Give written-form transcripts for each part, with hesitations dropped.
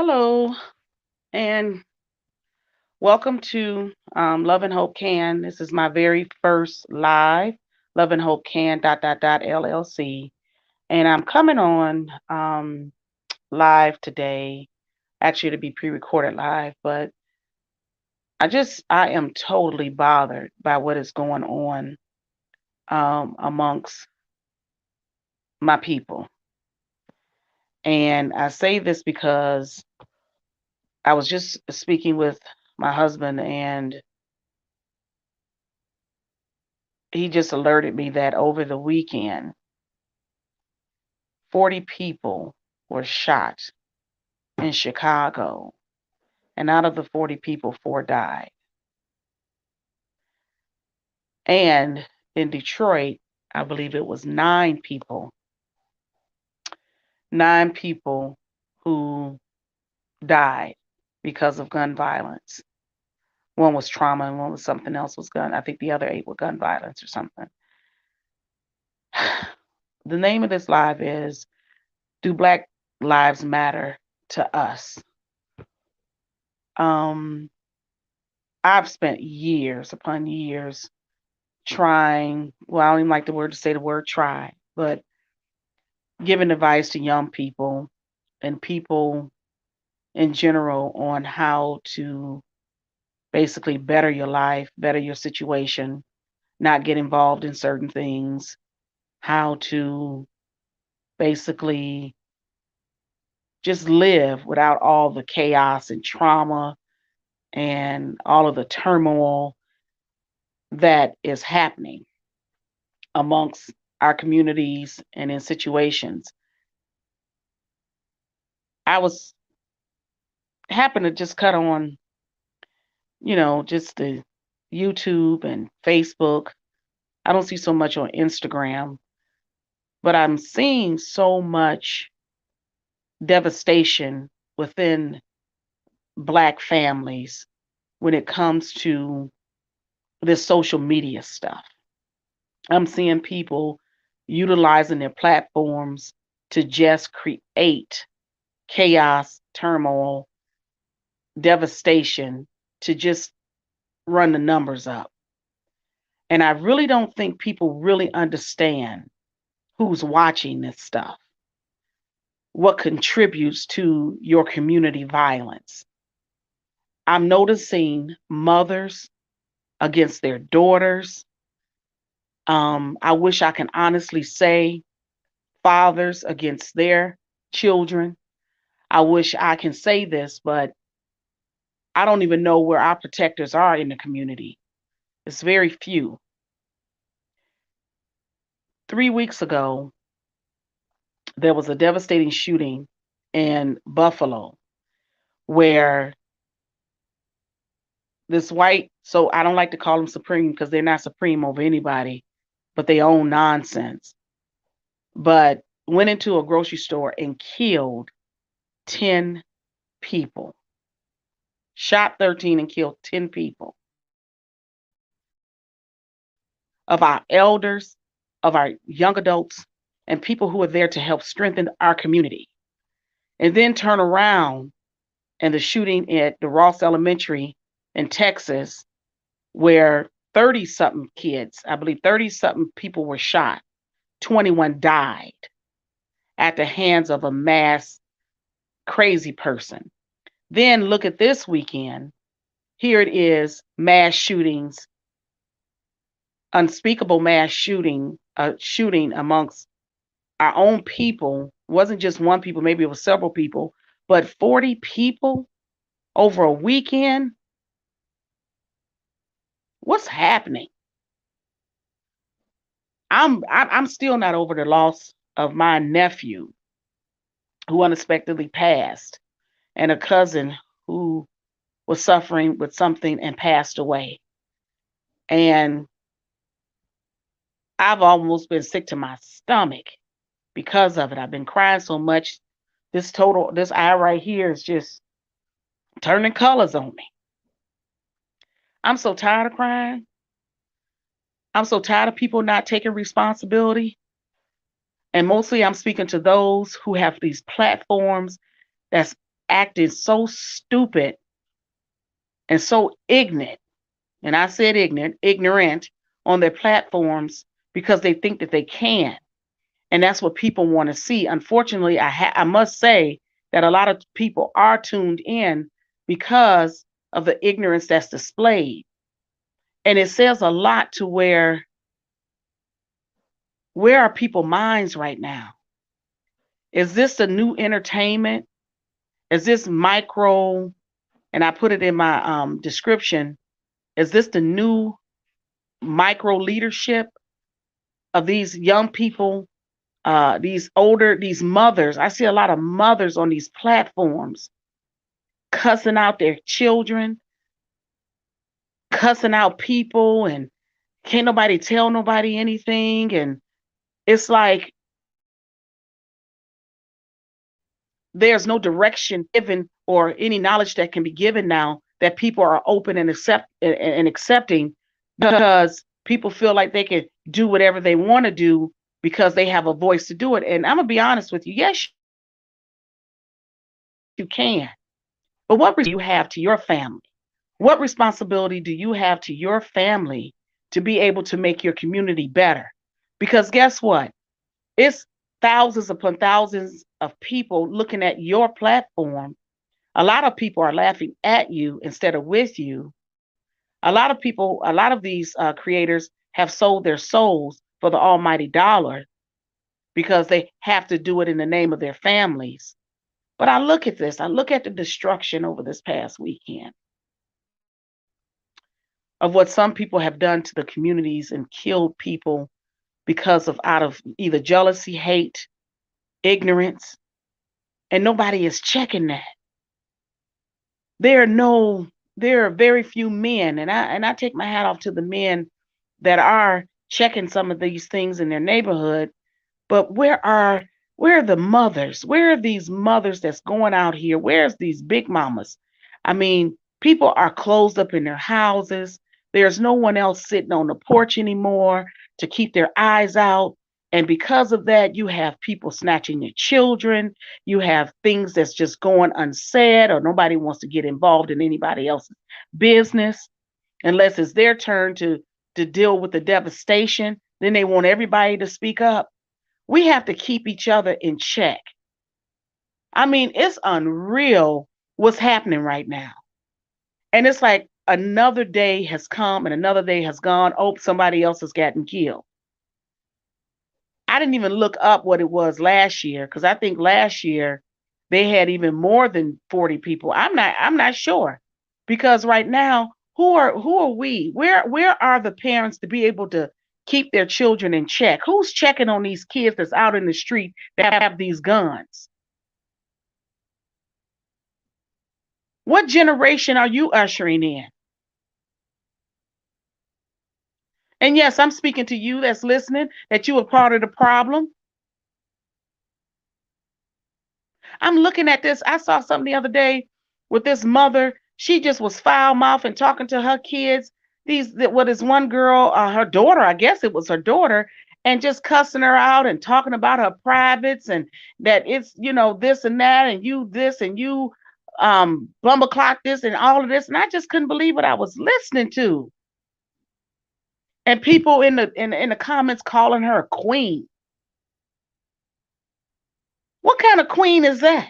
Hello, and welcome to Love and Hope Can. This is my very first live Love and Hope Can LLC, and I'm coming on live today. Actually, to be pre-recorded live, but I am totally bothered by what is going on amongst my people, and I say this because I was just speaking with my husband, and he just alerted me that over the weekend 40 people were shot in Chicago, and out of the 40 people, four died. And in Detroit, I believe it was nine people who died because of gun violence. One was trauma, and one was something else was gun. I think the other eight were gun violence or something. The name of this live is Do Black Lives Matter to Us? Um, I've spent years upon years trying, well, I don't even like the word to say the word try, but giving advice to young people and people in general on how to basically better your life, better your situation, not get involved in certain things, how to basically just live without all the chaos and trauma and all of the turmoil that is happening amongst our communities and in situations. I was happened to just cut on, just the YouTube and Facebook. I don't see so much on Instagram, but I'm seeing so much devastation within Black families when it comes to this social media stuff. I'm seeing people utilizing their platforms to just create chaos, turmoil, devastation, to just run the numbers up. And I really don't think people really understand who's watching this stuff, what contributes to your community violence. I'm noticing mothers against their daughters. I wish I can honestly say fathers against their children. I wish I can say this, but I don't even know where our protectors are in the community. It's very few. 3 weeks ago, there was a devastating shooting in Buffalo where this white, so I don't like to call them supreme because they're not supreme over anybody, but they own nonsense. But went into a grocery store and killed 10 people, shot 13 and killed 10 people of our elders, of our young adults, and people who are there to help strengthen our community. And then turn around and the shooting at the Ross Elementary in Texas, where 30 something kids, I believe 30 something people were shot, 21 died at the hands of a mass crazy person. Then look at this weekend. Here it is, mass shootings, unspeakable mass shooting amongst our own people. It wasn't just one people, maybe it was several people, but 40 people over a weekend. What's happening? I'm still not over the loss of my nephew who unexpectedly passed, and a cousin who was suffering with something and passed away. And I've almost been sick to my stomach because of it. I've been crying so much. This eye right here is just turning colors on me. I'm so tired of crying. I'm so tired of people not taking responsibility. And mostly I'm speaking to those who have these platforms that's acting so stupid and so ignorant, and I said ignorant on their platforms because they think that they can. And that's what people want to see. Unfortunately, I must say that a lot of people are tuned in because of the ignorance that's displayed. And it says a lot to where are people minds right now? Is this the new entertainment? Is this micro, and I put it in my description, is this the new micro leadership of these young people, these mothers? I see a lot of mothers on these platforms cussing out their children, cussing out people, and can't nobody tell nobody anything. And it's like there's no direction given or any knowledge that can be given now that people are open and accepting, because people feel like they can do whatever they want to do because they have a voice to do it. And I'm gonna be honest with you, yes, you can. But what do you have to your family? What responsibility do you have to your family to be able to make your community better? Because guess what? It's thousands upon thousands of people looking at your platform. A lot of people are laughing at you instead of with you. A lot of people, a lot of these creators have sold their souls for the almighty dollar because they have to do it in the name of their families. But I look at this, I look at the destruction over this past weekend of what some people have done to the communities and killed people because of out of either jealousy, hate, ignorance, and nobody is checking that. There are no, there are very few men, and I take my hat off to the men that are checking some of these things in their neighborhood. But where are the mothers? Where are these mothers that's going out here? Where's these big mamas? I mean, people are closed up in their houses. There's no one else sitting on the porch anymore to keep their eyes out. And because of that, you have people snatching your children. You have things that's just going unsaid, or nobody wants to get involved in anybody else's business unless it's their turn to deal with the devastation. Then they want everybody to speak up. We have to keep each other in check. I mean, it's unreal what's happening right now. And it's like another day has come and another day has gone. Oh, somebody else has gotten killed. I didn't even look up what it was last year, because I think last year they had even more than 40 people. I'm not sure. Because right now, who are we? Where are the parents to be able to keep their children in check? Who's checking on these kids that's out in the street that have these guns? What generation are you ushering in? And yes, I'm speaking to you that's listening, that you are part of the problem. I'm looking at this. I saw something the other day with this mother. She just was foul mouth and talking to her kids. What is one girl, her daughter, I guess it was her daughter, and just cussing her out and talking about her privates, and that it's, this and that, and you this and you bumble clock this and all of this. And I just couldn't believe what I was listening to. And people in the comments calling her a queen. What kind of queen is that?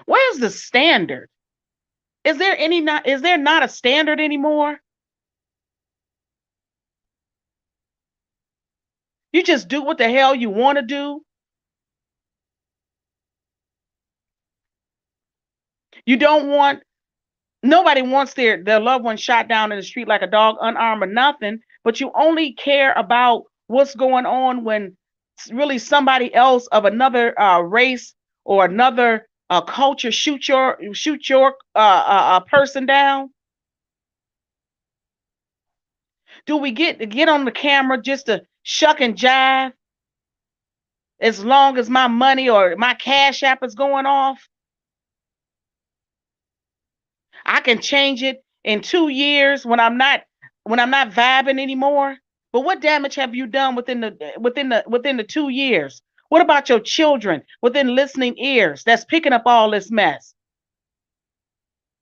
Where's the standard? Is there not a standard anymore? You just do what the hell you want to do. You don't want, nobody wants their loved one shot down in the street like a dog, unarmed or nothing, but you only care about what's going on when really somebody else of another race or another culture shoot your person down. Do we get on the camera just to shuck and jive as long as my money or my cash app is going off? I can change it in 2 years when I'm not vibing anymore. But what damage have you done within the 2 years? What about your children within listening ears that's picking up all this mess?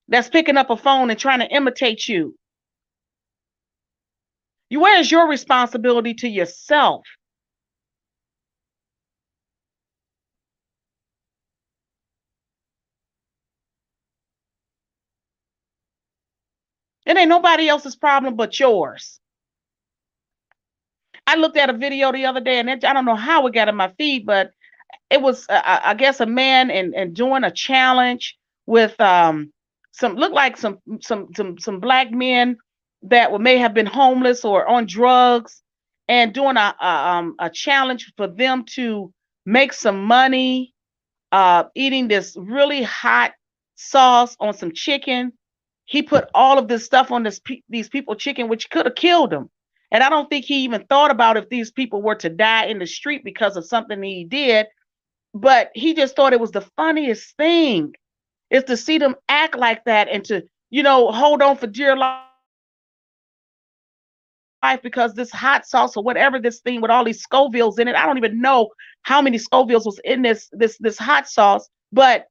That's picking up a phone and trying to imitate you. Where's your responsibility to yourself? It ain't nobody else's problem but yours. I looked at a video the other day, and I don't know how it got in my feed, but it was, I guess, a man and doing a challenge with some looked like some black men that may have been homeless or on drugs, and doing a challenge for them to make some money, eating this really hot sauce on some chicken. He put all of this stuff on these people chicken, which could have killed them. And I don't think he even thought about if these people were to die in the street because of something he did. But he just thought it was the funniest thing is to see them act like that and to, hold on for dear life because this hot sauce or whatever this thing with all these Scovilles in it. I don't even know how many Scovilles was in this hot sauce, but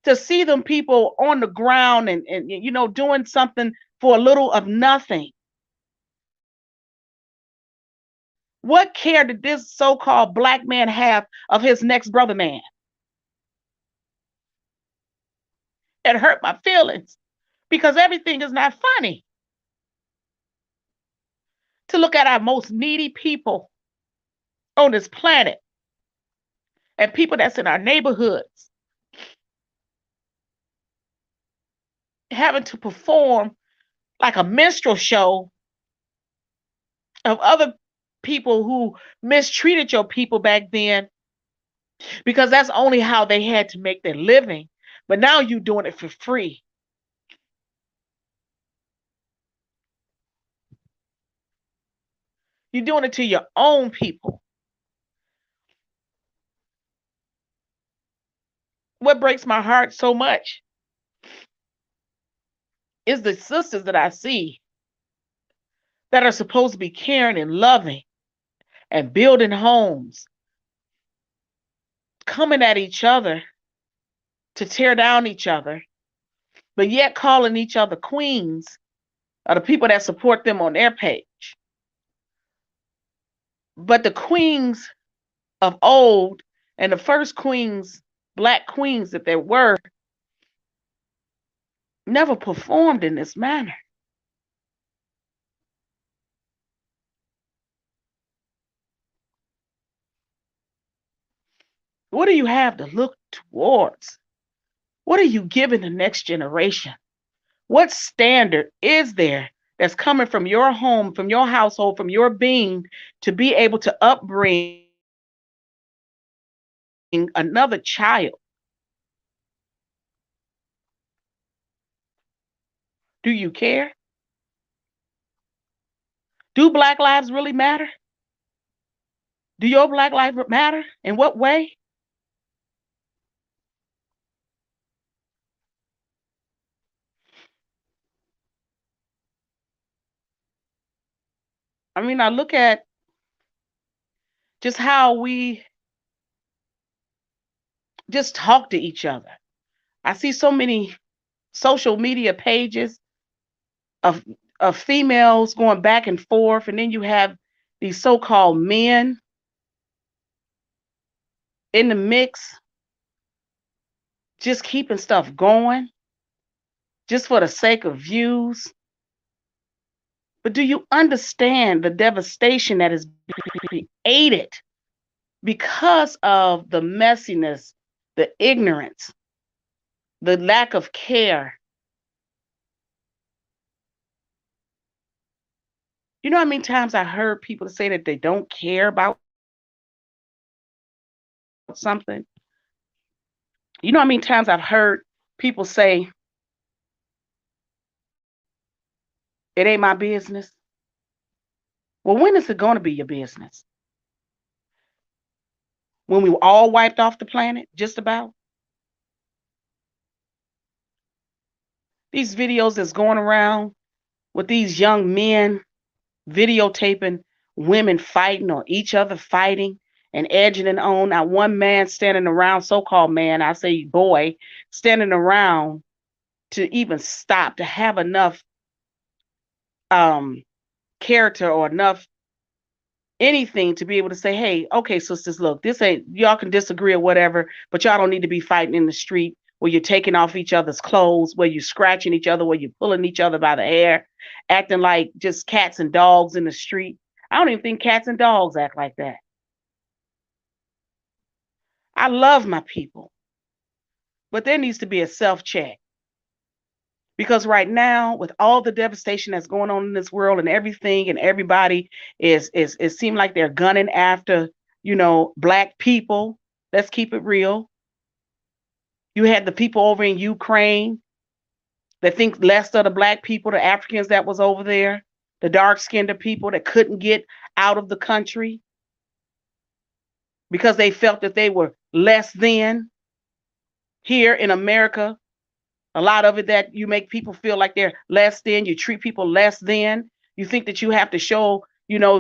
to see them people on the ground and doing something for a little of nothing. What care did this so-called black man have of his next brother man? It hurt my feelings because everything is not funny. To look at our most needy people on this planet and people that's in our neighborhoods having to perform like a minstrel show of other people who mistreated your people back then, because that's only how they had to make their living. But now you're doing it for free. You're doing it to your own people. What breaks my heart so much is the sisters that I see that are supposed to be caring and loving and building homes, coming at each other to tear down each other, but yet calling each other queens are the people that support them on their page. But the queens of old and the first queens, black queens that there were, never performed in this manner. What do you have to look towards? What are you giving the next generation? What standard is there that's coming from your home, from your household, from your being to be able to upbring another child? Do you care? Do Black lives really matter? Do your Black life matter? In what way? I mean, I look at just how we just talk to each other. I see so many social media pages of females going back and forth, and then you have these so-called men in the mix, just keeping stuff going, just for the sake of views. But do you understand the devastation that is created because of the messiness, the ignorance, the lack of care? You know how many times I heard people say that they don't care about something? You know how many times I've heard people say, it ain't my business? Well, when is it going to be your business? When we were all wiped off the planet, just about? These videos that's going around with these young men videotaping women fighting or each other fighting, and edging it on. Not one man standing around, so-called man, I say boy, standing around to even stop, to have enough um character or enough anything to be able to say, hey, okay, sisters, look, this ain't, y'all can disagree or whatever, but y'all don't need to be fighting in the street where you're taking off each other's clothes, where you're scratching each other, where you're pulling each other by the hair, acting like just cats and dogs in the street. I don't even think cats and dogs act like that. I love my people, but there needs to be a self check. Because right now, with all the devastation that's going on in this world and everything and everybody is it seems like they're gunning after, black people. Let's keep it real. You had the people over in Ukraine that think less of the black people, the Africans that was over there, the dark-skinned people that couldn't get out of the country because they felt that they were less than. Here in America, a lot of it that you make people feel like they're less than, you treat people less than. You think that you have to show,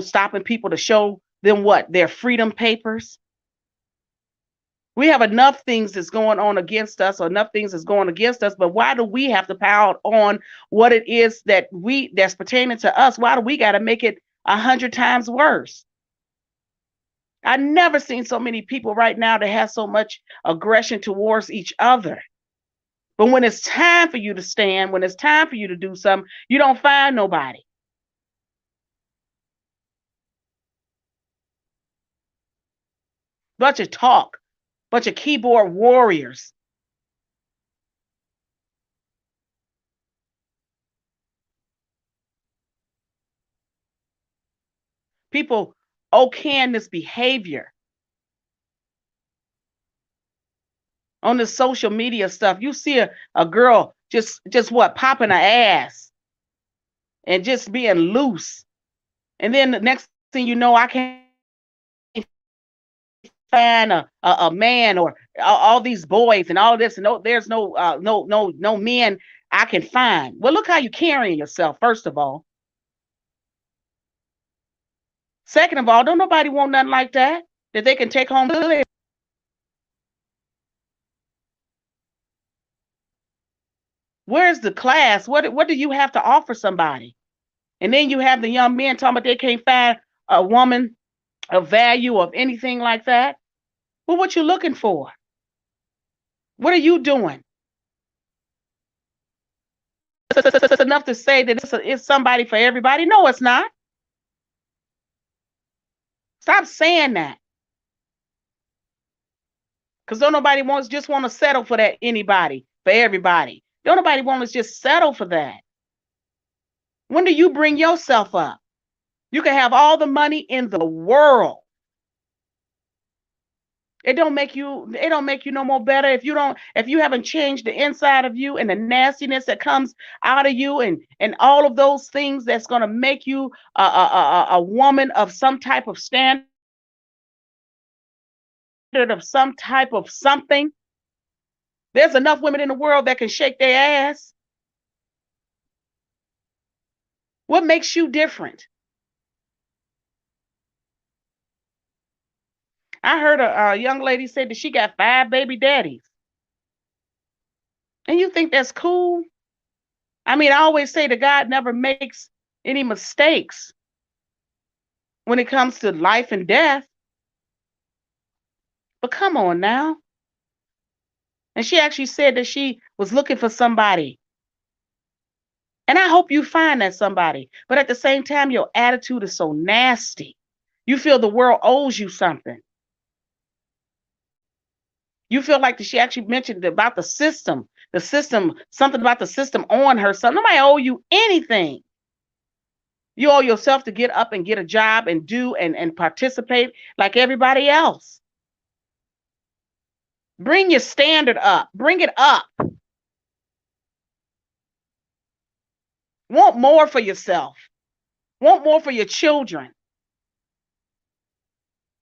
stopping people to show them what? Their freedom papers. We have enough things that's going on against us, or enough things that's going against us, but why do we have to pound on what it is that's pertaining to us? Why do we got to make it 100 times worse? I've never seen so many people right now that have so much aggression towards each other. But when it's time for you to stand, when it's time for you to do something, you don't find nobody. Bunch of talk, bunch of keyboard warriors. People okaying this behavior on the social media stuff. You see a girl just what, popping her ass and just being loose. And then the next thing you know, I can't find a man, or all these boys and all this, and there's no men I can find. Well, look how you carrying yourself, first of all. Second of all, don't nobody want nothing like that they can take home. Where's the class? What do you have to offer somebody? And then you have the young men talking about they can't find a woman of value of anything like that. Well, what you looking for? What are you doing? It's enough to say that it's somebody for everybody. No, it's not. Stop saying that. Because don't nobody want to settle for that, anybody, for everybody. Don't nobody want to just settle for that. When do you bring yourself up? You can have all the money in the world. It don't make you no more better if you haven't changed the inside of you, and the nastiness that comes out of you, and all of those things that's going to make you a woman of some type of standard, of some type of something. There's enough women in the world that can shake their ass. What makes you different? I heard a young lady say that she got 5 baby daddies. And you think that's cool? I mean, I always say that God never makes any mistakes when it comes to life and death. But come on now. And she actually said that she was looking for somebody. And I hope you find that somebody. But at the same time, your attitude is so nasty. You feel the world owes you something. You feel like she actually mentioned about the system, something about the system on her son. Nobody owe you anything. You owe yourself to get up and get a job and do and participate like everybody else. Bring your standard up. Bring it up. Want more for yourself. Want more for your children.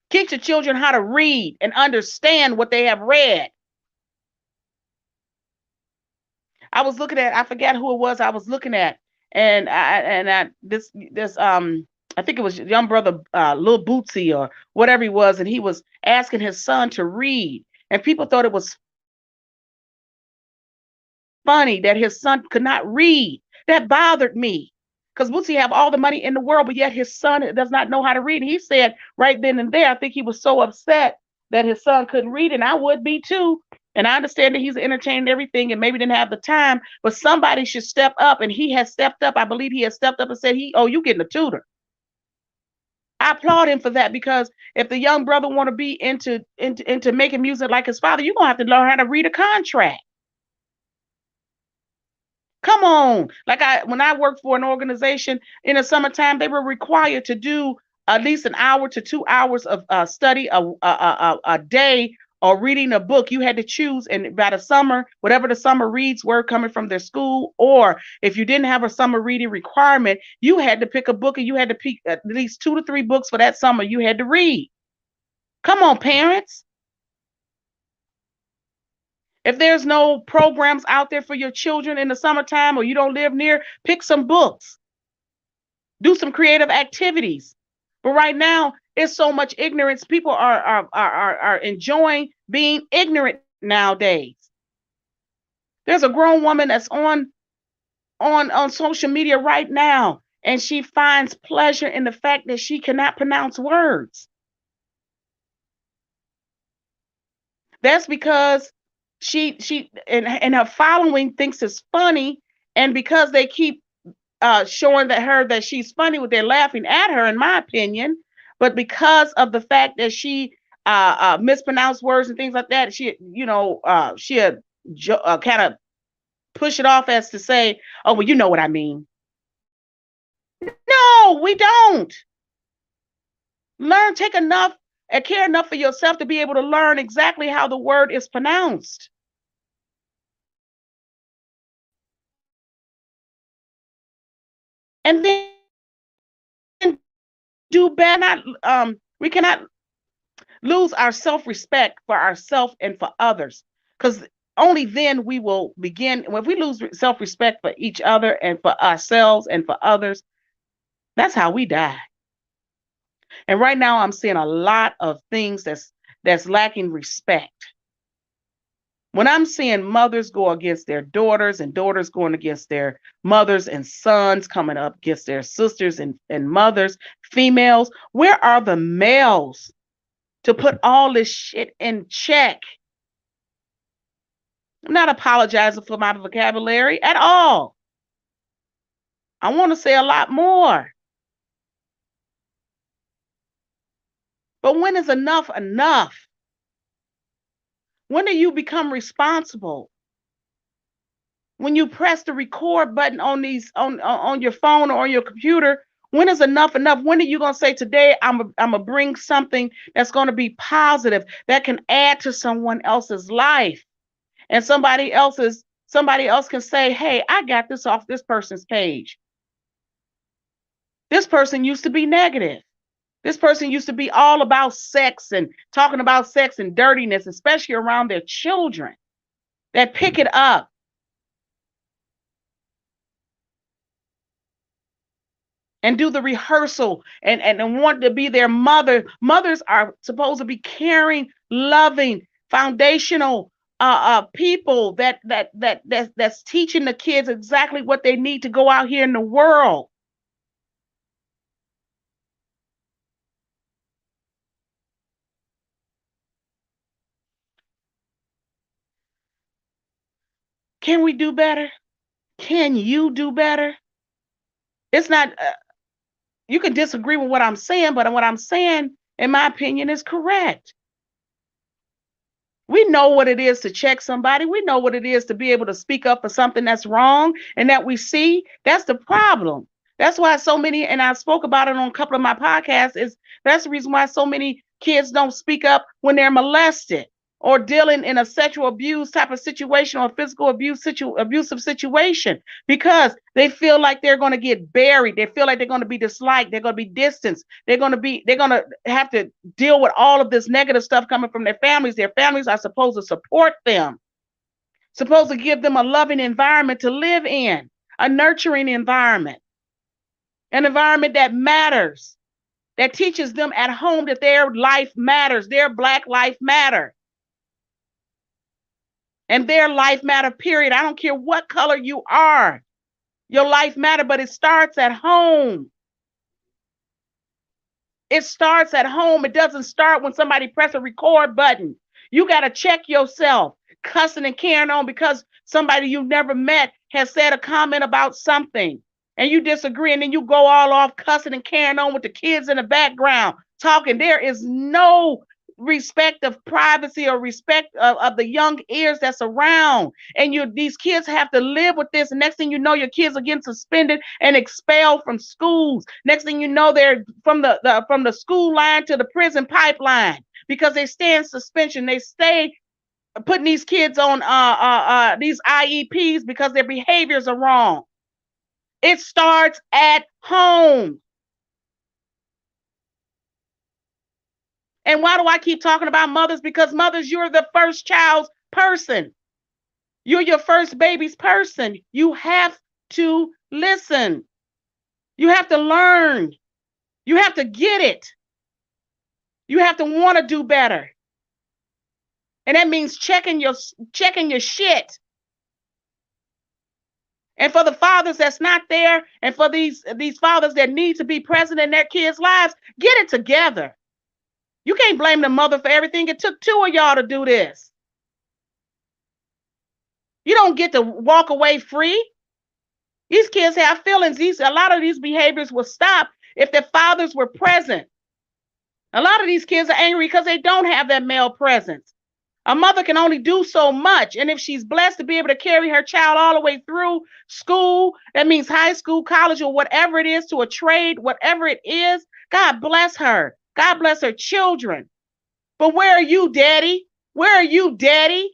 Teach your children how to read and understand what they have read. I was looking at, I forgot who it was I was looking at, and this I think it was young brother Lil Bootsy or whatever he was, and he was asking his son to read, and people thought it was funny that his son could not read. That bothered me because Bootsy have all the money in the world, but yet his son does not know how to read. And he said right then and there, I think he was so upset that his son couldn't read, and I would be too. And I understand that he's entertaining everything and maybe didn't have the time, but somebody should step up, and he has stepped up. I believe he has stepped up and said, you getting a tutor. I applaud him for that because if the young brother want to be into making music like his father, you're gonna have to learn how to read a contract. Come on. When I worked for an organization in the summertime, they were required to do at least an hour to 2 hours of study a day or reading a book. You had to choose, and by the summer, whatever the summer reads were coming from their school, or if you didn't have a summer reading requirement, you had to pick a book and you had to pick at least 2 to 3 books for that summer you had to read. Come on, parents. If there's no programs out there for your children in the summertime or you don't live near, pick some books. Do some creative activities. But right now, it's so much ignorance. People are enjoying being ignorant nowadays. There's a grown woman that's on social media right now, and she finds pleasure in the fact that she cannot pronounce words. That's because she and her following thinks it's funny, and because they keep showing that she's funny, they're laughing at her, in my opinion. But because of the fact that she mispronounced words and things like that, she kind of push it off as to say, oh, well, you know what I mean. No, we don't. Take enough and care enough for yourself to be able to learn exactly how the word is pronounced. And then do better. We cannot lose our self-respect for ourselves and for others, because only then we will begin. If we lose self-respect for each other and for ourselves and for others, that's how we die. And right now I'm seeing a lot of things that's lacking respect. When I'm seeing mothers go against their daughters and daughters going against their mothers and sons coming up against their sisters and mothers, females, where are the males to put all this shit in check? I'm not apologizing for my vocabulary at all. I want to say a lot more. But when is enough enough? When do you become responsible? When you press the record button on your phone or on your computer, when is enough enough? When are you going to say, today I'm going to bring something that's going to be positive, that can add to someone else's life, and somebody else can say, hey, I got this off this person's page. This person used to be negative. This person used to be all about sex and talking about sex and dirtiness, especially around their children, that pick it up. And do the rehearsal and want to be their mother. Mothers are supposed to be caring, loving, foundational people that's teaching the kids exactly what they need to go out here in the world. Can we do better? Can you do better? It's not, you can disagree with what I'm saying, but what I'm saying, in my opinion, is correct. We know what it is to check somebody. We know what it is to be able to speak up for something that's wrong and that we see. That's the problem. That's why so many, and I spoke about it on a couple of my podcasts, that's the reason why so many kids don't speak up when they're molested or dealing in a sexual abuse type of situation or physical abusive situation, because they feel like they're going to get buried. They feel like they're going to be disliked. They're going to be distanced. They're going to have to deal with all of this negative stuff coming from their families. Their families are supposed to support them, supposed to give them a loving environment to live in, a nurturing environment. An environment that matters, that teaches them at home that their life matters, their Black life matter. And their life matter, period. I don't care what color you are. Your life matter, but it starts at home. It starts at home. It doesn't start when somebody press a record button. You got to check yourself, cussing and carrying on because somebody you've never met has said a comment about something and you disagree, and then you go all off cussing and carrying on with the kids in the background talking. There is no respect of privacy or respect of the young ears that's around, and these kids have to live with this, and next thing you know, your kids are getting suspended and expelled from schools. Next thing you know, they're from the school line to the prison pipeline because they stay in suspension. They stay putting these kids on these IEPs because their behaviors are wrong. It starts at home. And why do I keep talking about mothers? Because mothers, you're the first child's person. You're your first baby's person. You have to listen. You have to learn. You have to get it. You have to want to do better. And that means checking your shit. And for the fathers that's not there, and for these fathers that need to be present in their kids' lives, get it together. You can't blame the mother for everything. It took two of y'all to do this. You don't get to walk away free. These kids have feelings. A lot of these behaviors will stop if their fathers were present. A lot of these kids are angry because they don't have that male presence. A mother can only do so much. And if she's blessed to be able to carry her child all the way through school, that means high school, college, or whatever it is, to a trade, whatever it is, God bless her. God bless her children. But where are you, Daddy? Where are you, Daddy?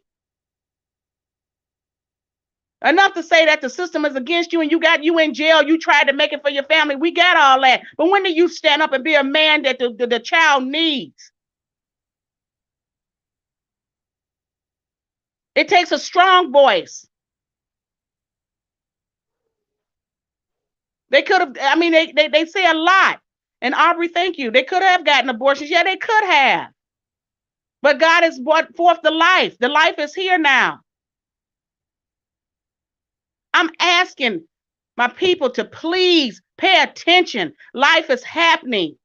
Enough to say that the system is against you and you in jail. You tried to make it for your family. We got all that. But when do you stand up and be a man that the child needs? It takes a strong voice. They could have, I mean, they say a lot. And Aubrey, thank you. They could have gotten abortions. Yeah, they could have. But God has brought forth the life. The life is here now. I'm asking my people to please pay attention. Life is happening.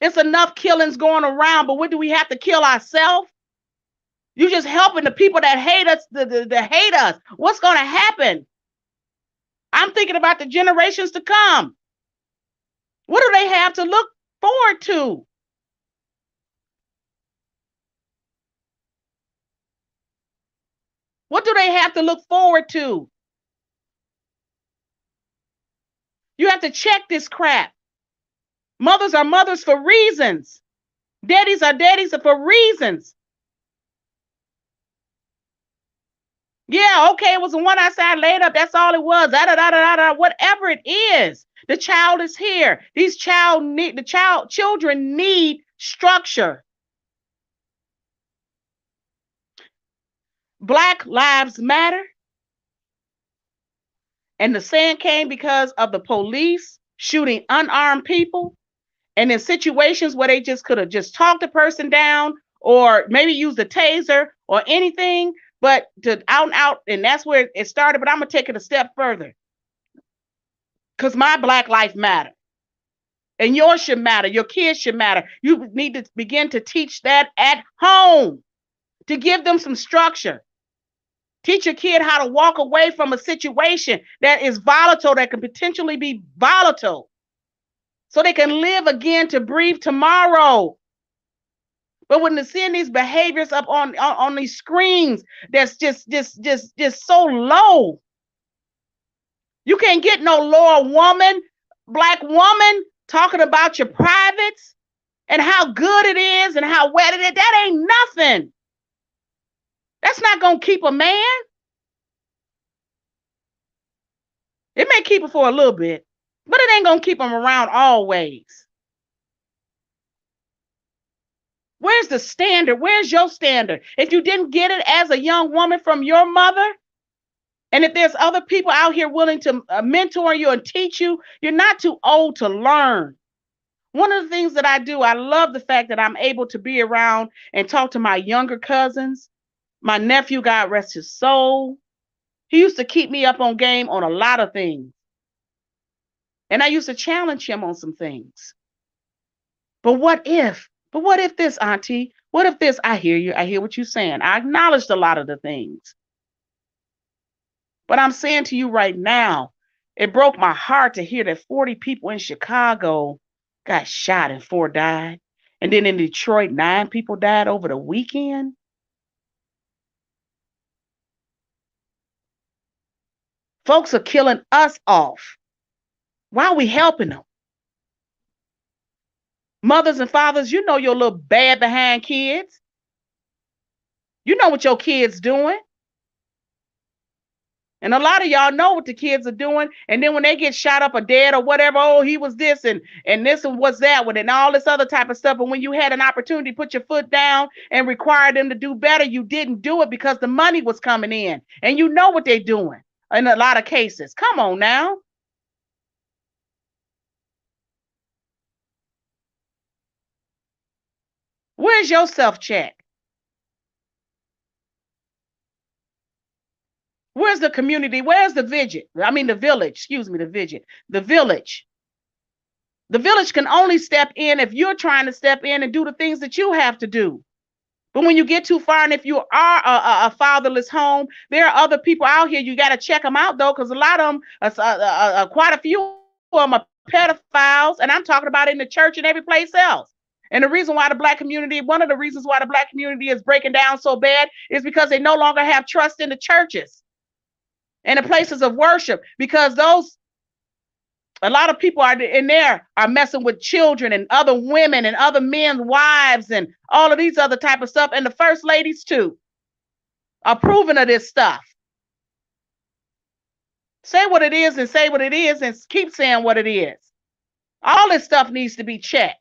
It's enough killings going around, but what do we have to kill ourselves? You're just helping the people that hate us to hate us. What's going to happen? I'm thinking about the generations to come. What do they have to look forward to? What do they have to look forward to? You have to check this crap. Mothers are mothers for reasons. Daddies are daddies for reasons. Yeah, okay, it was the one outside laid up. That's all it was. Whatever it is, the child is here. Children need structure. Black lives matter. And the saying came because of the police shooting unarmed people. And in situations where they just could have just talked the person down or maybe used a taser or anything, but to out and out, and that's where it started. But I'm going to take it a step further. Because my Black life matter. And yours should matter. Your kids should matter. You need to begin to teach that at home, to give them some structure. Teach your kid how to walk away from a situation that is volatile, that can potentially be volatile, so they can live again to breathe tomorrow. But when they're seeing these behaviors up on these screens, that's just so low. You can't get no lower woman, Black woman, talking about your privates and how good it is and how wet it is. That ain't nothing. That's not going to keep a man. It may keep him for a little bit, but it ain't going to keep him around always. Where's the standard? Where's your standard? If you didn't get it as a young woman from your mother, And if there's other people out here willing to mentor you and teach you, you're not too old to learn. One of the things that I do, I love the fact that I'm able to be around and talk to my younger cousins. My nephew, God rest his soul, he used to keep me up on game on a lot of things. And I used to challenge him on some things. But what if? But what if this, Auntie? What if this? I hear you. I hear what you're saying. I acknowledged a lot of the things. But I'm saying to you right now, it broke my heart to hear that 40 people in Chicago got shot and 4 died. And then in Detroit, 9 people died over the weekend. Folks are killing us off. Why are we helping them? Mothers and fathers, you know your little bad behind kids. You know what your kids doing. And a lot of y'all know what the kids are doing. And then when they get shot up or dead or whatever, oh, he was this and this and what's that one and all this other type of stuff. And when you had an opportunity to put your foot down and require them to do better, you didn't do it because the money was coming in. And you know what they're doing in a lot of cases. Come on now. Where's your self-check? Where's the community? Where's the village? The village, excuse me, the village. The village. The village can only step in if you're trying to step in and do the things that you have to do. But when you get too far, and if you are a fatherless home, there are other people out here. You got to check them out, though, because a lot of them, quite a few of them are pedophiles, and I'm talking about in the church and every place else. And the reason why the black community, one of the reasons why the black community is breaking down so bad is because they no longer have trust in the churches and the places of worship, because a lot of people are in there are messing with children and other women and other men's wives and all of these other type of stuff. And the first ladies too are approving of this stuff. Say what it is and say what it is and keep saying what it is. All this stuff needs to be checked.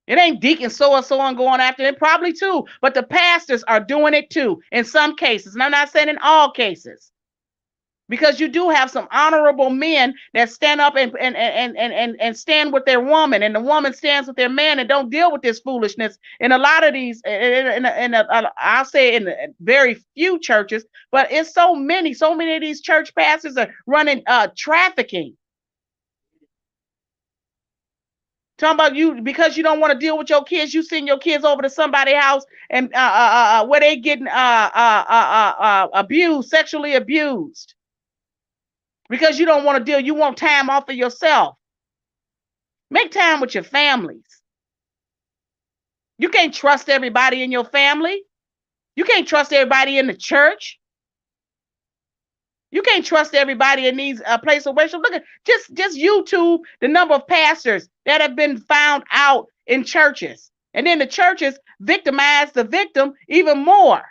It ain't deacon so and so on going after it, probably too, but the pastors are doing it too in some cases. And I'm not saying in all cases, because you do have some honorable men that stand up and stand with their woman, and the woman stands with their man and don't deal with this foolishness. In a lot of these, I'll say in very few churches, but it's so many of these church pastors are running trafficking. Talking about you, because you don't want to deal with your kids, you send your kids over to somebody's house and where they getting abused, sexually abused. Because you don't want to deal, you want time off of yourself. Make time with your families. You can't trust everybody in your family. You can't trust everybody in the church. You can't trust everybody in these places of worship. Look at just YouTube the number of pastors that have been found out in churches. And then the churches victimize the victim even more,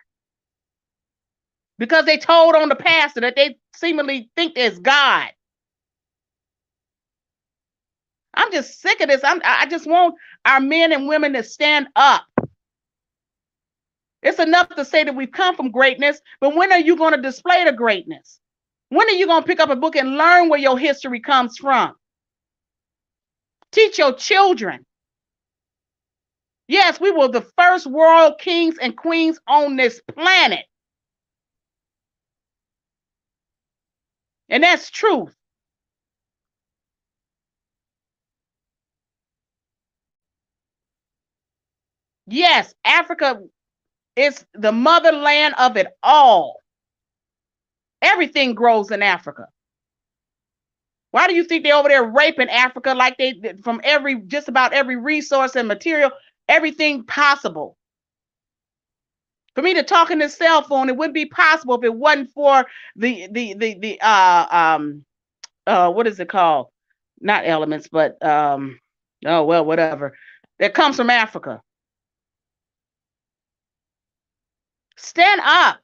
because they told on the pastor that they seemingly think is God. I'm just sick of this. I just want our men and women to stand up. It's enough to say that we've come from greatness, but when are you going to display the greatness? When are you going to pick up a book and learn where your history comes from? Teach your children. Yes, we were the first royal kings and queens on this planet. And that's truth. Yes, Africa is the motherland of it all. Everything grows in Africa. Why do you think they're over there raping Africa like they from just about every resource and material, everything possible? For me to talk in this cell phone, it wouldn't be possible if it wasn't for the what is it called? Not elements, but oh well, whatever. That comes from Africa. Stand up.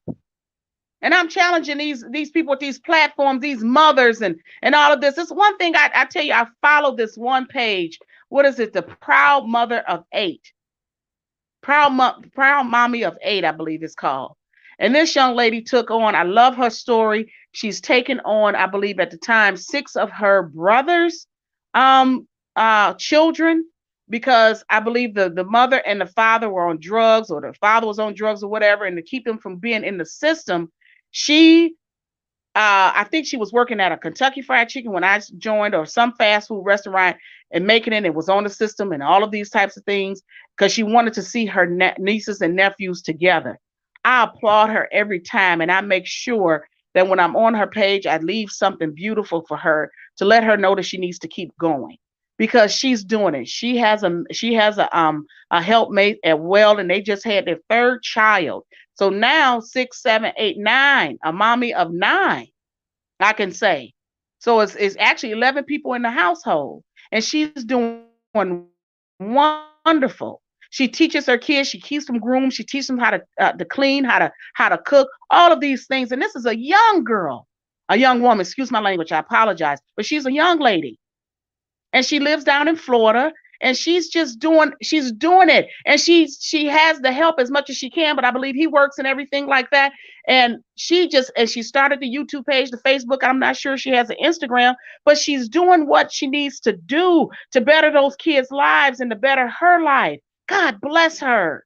And I'm challenging these people with these platforms, these mothers and all of this. It's one thing I tell you, I follow this one page. What is it? The Proud Mother of 8. Proud Mommy of Eight, I believe it's called. And this young lady took on, I love her story. She's taken on, I believe at the time, six of her brothers' um children, because I believe the mother and the father were on drugs, or the father was on drugs or whatever, and to keep them from being in the system, she I think she was working at a Kentucky Fried Chicken when I joined, or some fast food restaurant, and making it. It was on the system and all of these types of things, because she wanted to see her nieces and nephews together. I applaud her every time, and I make sure that when I'm on her page, I leave something beautiful for her to let her know that she needs to keep going, because she's doing it. She has a helpmate as well, and they just had their third child. So now 6, 7, 8, 9, a mommy of 9, I can say. So it's actually 11 people in the household, and she's doing wonderful. She teaches her kids. She keeps them groomed. She teaches them how to clean, how to cook, all of these things. And this is a young girl, a young woman. Excuse my language. I apologize, but she's a young lady, and she lives down in Florida, and she's doing it, and she has the help as much as she can, but I believe he works and everything like that. And she started the YouTube page, the Facebook. I'm not sure she has an Instagram, but she's doing what she needs to do to better those kids' lives and to better her life. God bless her.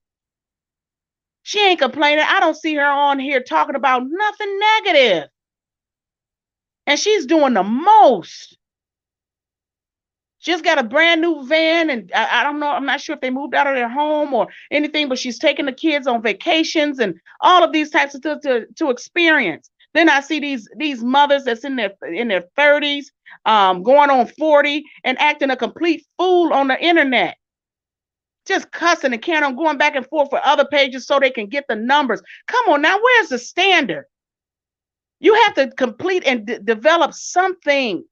She ain't complaining. I don't see her on here talking about nothing negative, and she's doing the most. She's got a brand new van, and I don't know. I'm not sure if they moved out of their home or anything, but she's taking the kids on vacations and all of these types of things to experience. Then I see these mothers that's in their 30s, going on 40, and acting a complete fool on the internet, just cussing and carrying on, going back and forth for other pages so they can get the numbers. Come on now, where's the standard? You have to complete and develop something.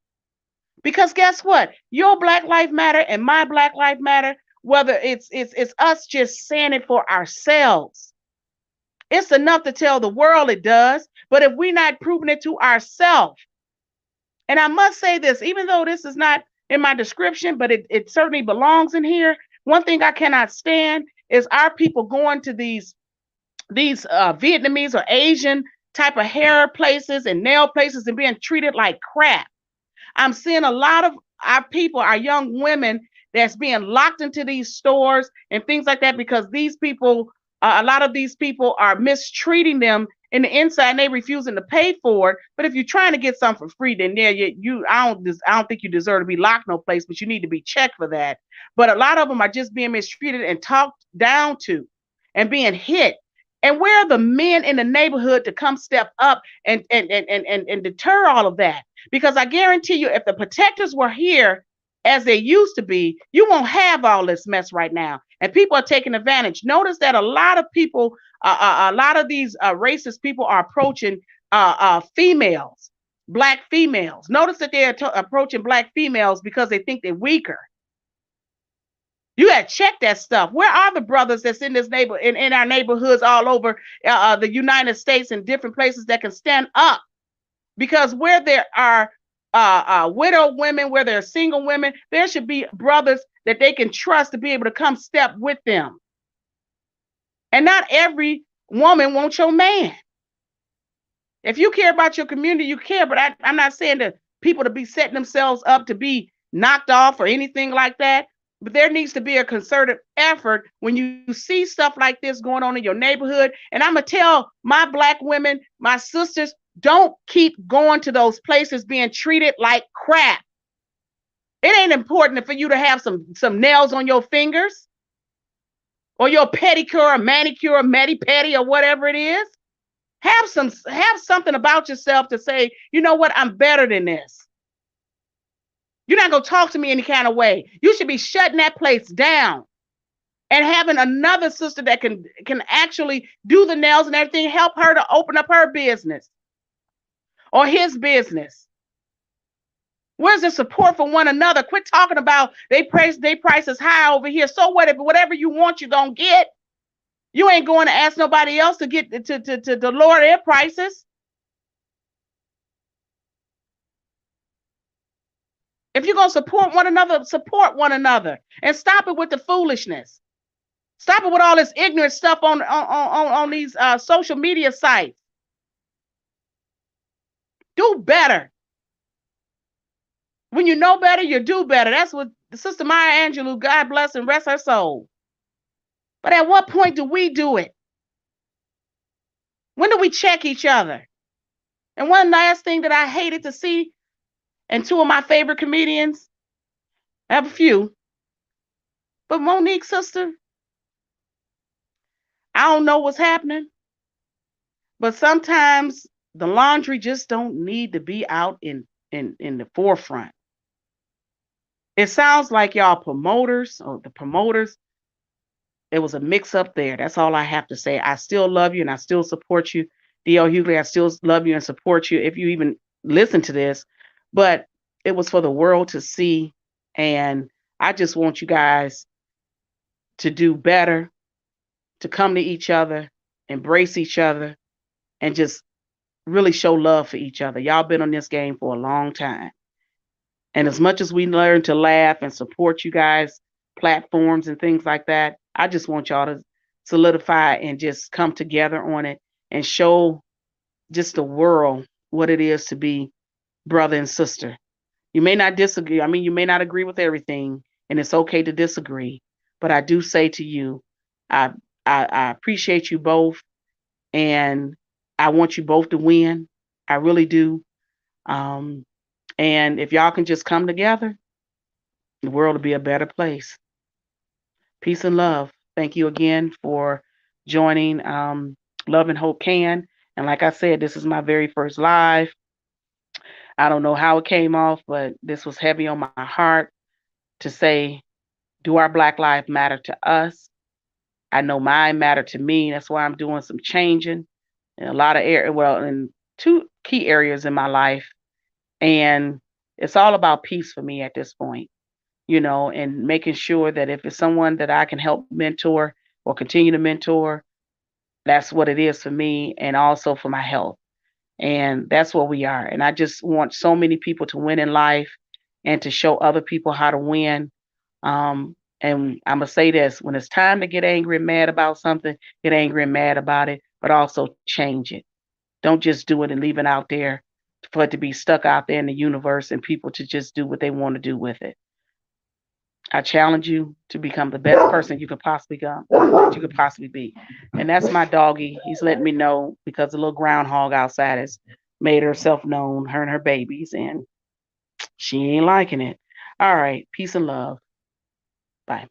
Because guess what? Your Black Life Matter and my Black Life Matter, whether it's us just saying it for ourselves, it's enough to tell the world it does. But if we're not proving it to ourselves, and I must say this, even though this is not in my description, but it certainly belongs in here. One thing I cannot stand is our people going to these Vietnamese or Asian type of hair places and nail places and being treated like crap. I'm seeing a lot of our people, our young women, that's being locked into these stores and things like that, because these people, a lot of these people are mistreating them in the inside, and they refusing to pay for it. But if you're trying to get something for free, then I don't think you deserve to be locked no place, but you need to be checked for that. But a lot of them are just being mistreated and talked down to and being hit. And where are the men in the neighborhood to come step up and deter all of that? Because I guarantee you, if the protectors were here as they used to be, you won't have all this mess right now. And people are taking advantage. Notice that a lot of people, a lot of these racist people are approaching females, black females. Notice that they are approaching black females because they think they're weaker. You got to check that stuff. Where are the brothers that's in this in our neighborhoods all over the United States and different places that can stand up? Because where there are widow women, where there are single women, there should be brothers that they can trust to be able to come step with them. And not every woman wants your man. If you care about your community, you care. But I'm not saying that people to be setting themselves up to be knocked off or anything like that. But there needs to be a concerted effort when you see stuff like this going on in your neighborhood. And I'm going to tell my black women, my sisters, don't keep going to those places being treated like crap. It ain't important for you to have some nails on your fingers, or your pedicure or manicure or medi-pedi or whatever it is. Have something about yourself to say, you know what, I'm better than this. You're not going to talk to me any kind of way. You should be shutting that place down and having another sister that can actually do the nails and everything, help her to open up her business or his business. Where's the support for one another? Quit talking about they prices high over here. So whatever you want, you're going to get. You ain't going to ask nobody else to get to lower their prices. If you're going to support one another and stop it with the foolishness. Stop it with all this ignorant stuff on these social media sites. Do better. When you know better, you do better. That's what Sister Maya Angelou, God bless and rest her soul. But at what point do we do it? When do we check each other? And one last thing that I hated to see, and two of my favorite comedians, I have a few, but Monique, sister, I don't know what's happening, but sometimes the laundry just don't need to be out in the forefront. It sounds like y'all promoters or the promoters, it was a mix up there. That's all I have to say. I still love you and I still support you. D.L. Hughley, I still love you and support you if you even listen to this. But it was for the world to see. And I just want you guys to do better, to come to each other, embrace each other, and just really show love for each other. Y'all been on this game for a long time. And as much as we learn to laugh and support you guys, platforms and things like that, I just want y'all to solidify and just come together on it and show just the world what it is to be brother and sister. You may not disagree. I mean, you may not agree with everything, and it's okay to disagree. But I do say to you, I I appreciate you both, and I want you both to win. I really do. Um, and if y'all can just come together, the world will be a better place. Peace and love. Thank you again for joining Love and Hope Can. And like I said, this is my very first live. I don't know how it came off, but this was heavy on my heart to say, do our Black lives matter to us? I know mine matter to me. That's why I'm doing some changing in a lot of areas. Well, in two key areas in my life. And it's all about peace for me at this point, and making sure that if it's someone that I can help mentor or continue to mentor, that's what it is for me and also for my health. And that's where we are. And I just want so many people to win in life and to show other people how to win. And I'm going to say this, when it's time to get angry and mad about something, get angry and mad about it, but also change it. Don't just do it and leave it out there for it to be stuck out there in the universe and people to just do what they want to do with it. I challenge you to become the best person you could possibly be. And that's my doggy. He's letting me know because the little groundhog outside has made herself known, her and her babies, and she ain't liking it. All right. Peace and love. Bye.